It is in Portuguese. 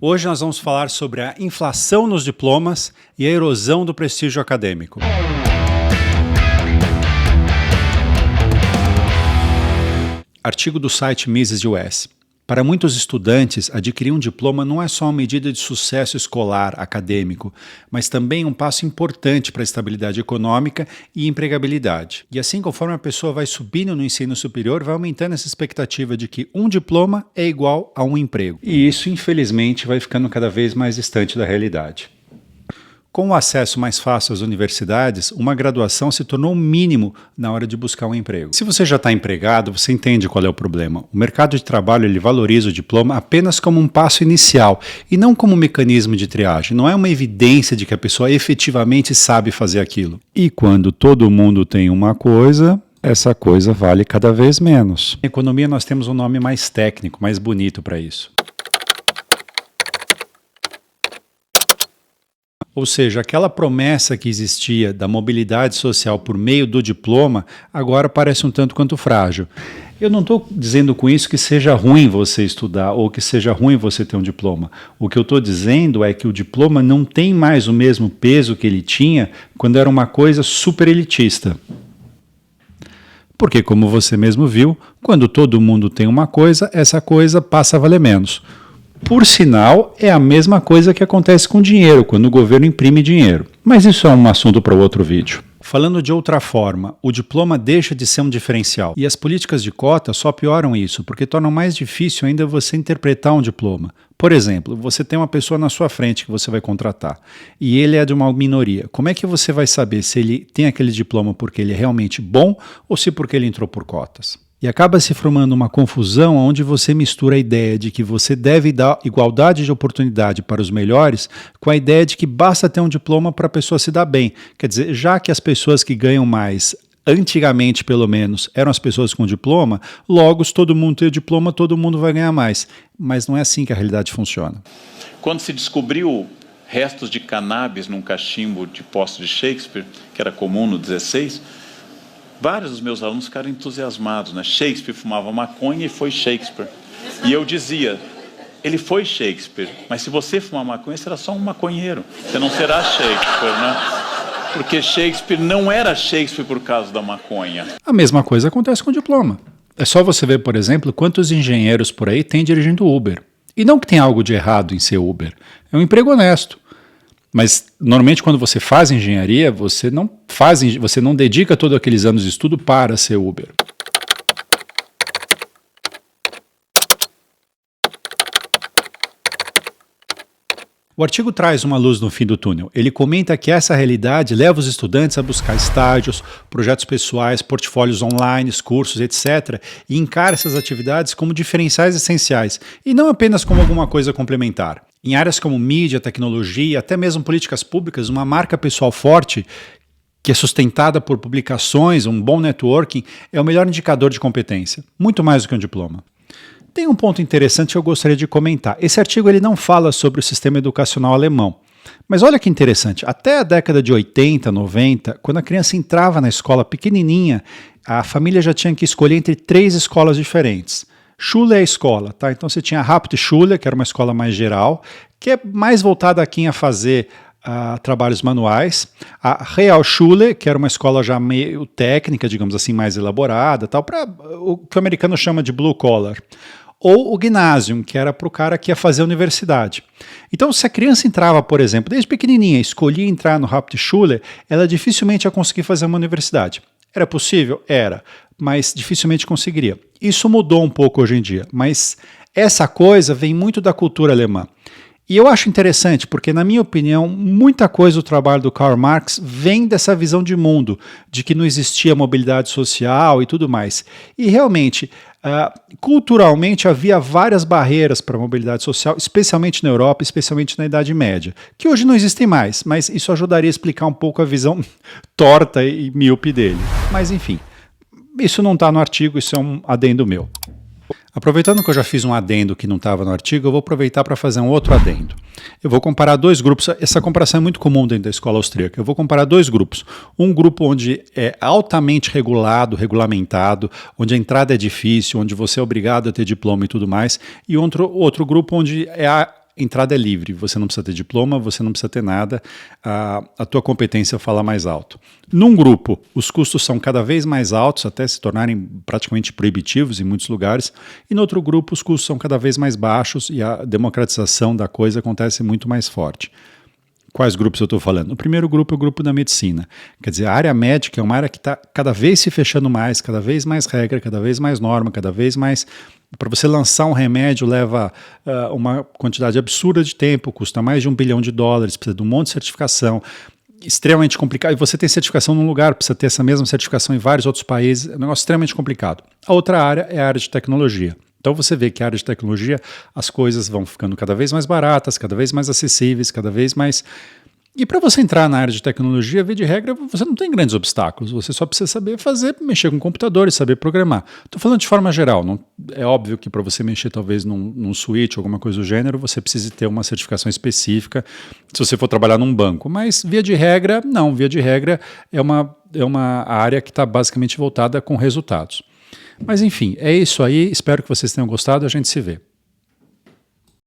Hoje nós vamos falar sobre a inflação nos diplomas e a erosão do prestígio acadêmico. Artigo do site Mises US. Para muitos estudantes, adquirir um diploma não é só uma medida de sucesso escolar, acadêmico, mas também um passo importante para a estabilidade econômica e empregabilidade. E assim, conforme a pessoa vai subindo no ensino superior, vai aumentando essa expectativa de que um diploma é igual a um emprego. E isso, infelizmente, vai ficando cada vez mais distante da realidade. Com o acesso mais fácil às universidades, uma graduação se tornou o mínimo na hora de buscar um emprego. Se você já está empregado, você entende qual é o problema. O mercado de trabalho ele valoriza o diploma apenas como um passo inicial e não como um mecanismo de triagem. Não é uma evidência de que a pessoa efetivamente sabe fazer aquilo. E quando todo mundo tem uma coisa, essa coisa vale cada vez menos. Na economia nós temos um nome mais técnico, mais bonito para isso. Ou seja, aquela promessa que existia da mobilidade social por meio do diploma, agora parece um tanto quanto frágil. Eu não estou dizendo com isso que seja ruim você estudar ou que seja ruim você ter um diploma. O que eu estou dizendo é que o diploma não tem mais o mesmo peso que ele tinha quando era uma coisa super elitista. Porque, como você mesmo viu, quando todo mundo tem uma coisa, essa coisa passa a valer menos. Por sinal, é a mesma coisa que acontece com dinheiro, quando o governo imprime dinheiro. Mas isso é um assunto para outro vídeo. Falando de outra forma, o diploma deixa de ser um diferencial. E as políticas de cota só pioram isso, porque tornam mais difícil ainda você interpretar um diploma. Por exemplo, você tem uma pessoa na sua frente que você vai contratar, e ele é de uma minoria. Como é que você vai saber se ele tem aquele diploma porque ele é realmente bom ou se porque ele entrou por cotas? E acaba se formando uma confusão onde você mistura a ideia de que você deve dar igualdade de oportunidade para os melhores com a ideia de que basta ter um diploma para a pessoa se dar bem. Quer dizer, já que as pessoas que ganham mais, antigamente pelo menos, eram as pessoas com diploma, logo se todo mundo tem o diploma, todo mundo vai ganhar mais. Mas não é assim que a realidade funciona. Quando se descobriu restos de cannabis num cachimbo de poço de Shakespeare, que era comum no 16, vários dos meus alunos ficaram entusiasmados, né? Shakespeare fumava maconha e foi Shakespeare. E eu dizia, ele foi Shakespeare, mas se você fumar maconha, será só um maconheiro. Você não será Shakespeare, né? Porque Shakespeare não era Shakespeare por causa da maconha. A mesma coisa acontece com o diploma. É só você ver, por exemplo, quantos engenheiros por aí têm dirigindo Uber. E não que tenha algo de errado em ser Uber. É um emprego honesto. Mas, normalmente, quando você faz engenharia, você não dedica todos aqueles anos de estudo para ser Uber. O artigo traz uma luz no fim do túnel. Ele comenta que essa realidade leva os estudantes a buscar estágios, projetos pessoais, portfólios online, cursos, etc. e encara essas atividades como diferenciais essenciais, e não apenas como alguma coisa complementar. Em áreas como mídia, tecnologia, até mesmo políticas públicas, uma marca pessoal forte, que é sustentada por publicações, um bom networking, é o melhor indicador de competência, muito mais do que um diploma. Tem um ponto interessante que eu gostaria de comentar. Esse artigo ele não fala sobre o sistema educacional alemão. Mas olha que interessante, até a década de 80, 90, quando a criança entrava na escola pequenininha, a família já tinha que escolher entre 3 escolas diferentes. Schule é a escola, tá? Então você tinha a Hauptschule, que era uma escola mais geral, que é mais voltada a quem ia fazer trabalhos manuais, a Realschule, que era uma escola já meio técnica, digamos assim, mais elaborada, tal, para o que o americano chama de blue collar. Ou o Gymnasium, que era para o cara que ia fazer a universidade. Então, se a criança entrava, por exemplo, desde pequenininha, escolhia entrar no Hauptschule, ela dificilmente ia conseguir fazer uma universidade. Era possível? Era, mas dificilmente conseguiria. Isso mudou um pouco hoje em dia, mas essa coisa vem muito da cultura alemã. E eu acho interessante, porque, na minha opinião, muita coisa do trabalho do Karl Marx vem dessa visão de mundo, de que não existia mobilidade social e tudo mais. E, realmente, culturalmente, havia várias barreiras para a mobilidade social, especialmente na Europa, especialmente na Idade Média, que hoje não existem mais, mas isso ajudaria a explicar um pouco a visão torta e míope dele. Mas, enfim, isso não está no artigo, isso é um adendo meu. Aproveitando que eu já fiz um adendo que não estava no artigo, eu vou aproveitar para fazer um outro adendo. Eu vou comparar 2 grupos, essa comparação é muito comum dentro da escola austríaca. Eu vou comparar 2 grupos. Um grupo onde é altamente regulado, regulamentado, onde a entrada é difícil, onde você é obrigado a ter diploma e tudo mais, e outro grupo onde entrada é livre, você não precisa ter diploma, você não precisa ter nada, a tua competência fala mais alto. Num grupo, os custos são cada vez mais altos, até se tornarem praticamente proibitivos em muitos lugares, e no outro grupo os custos são cada vez mais baixos e a democratização da coisa acontece muito mais forte. Quais grupos eu estou falando? O primeiro grupo é o grupo da medicina. Quer dizer, a área médica é uma área que está cada vez se fechando mais, cada vez mais regra, cada vez mais norma, cada vez mais... Para você lançar um remédio leva uma quantidade absurda de tempo, custa mais de $1 bilhão, precisa de um monte de certificação, extremamente complicado. E você tem certificação num lugar, precisa ter essa mesma certificação em vários outros países, é um negócio extremamente complicado. A outra área é a área de tecnologia. Então você vê que a área de tecnologia, as coisas vão ficando cada vez mais baratas, cada vez mais acessíveis, cada vez mais... E para você entrar na área de tecnologia, via de regra, você não tem grandes obstáculos, você só precisa saber mexer com computadores, saber programar. Estou falando de forma geral, não, é óbvio que para você mexer talvez num switch, alguma coisa do gênero, você precise ter uma certificação específica se você for trabalhar num banco. Mas via de regra, não, via de regra é uma área que está basicamente voltada com resultados. Mas enfim, é isso aí, espero que vocês tenham gostado, a gente se vê.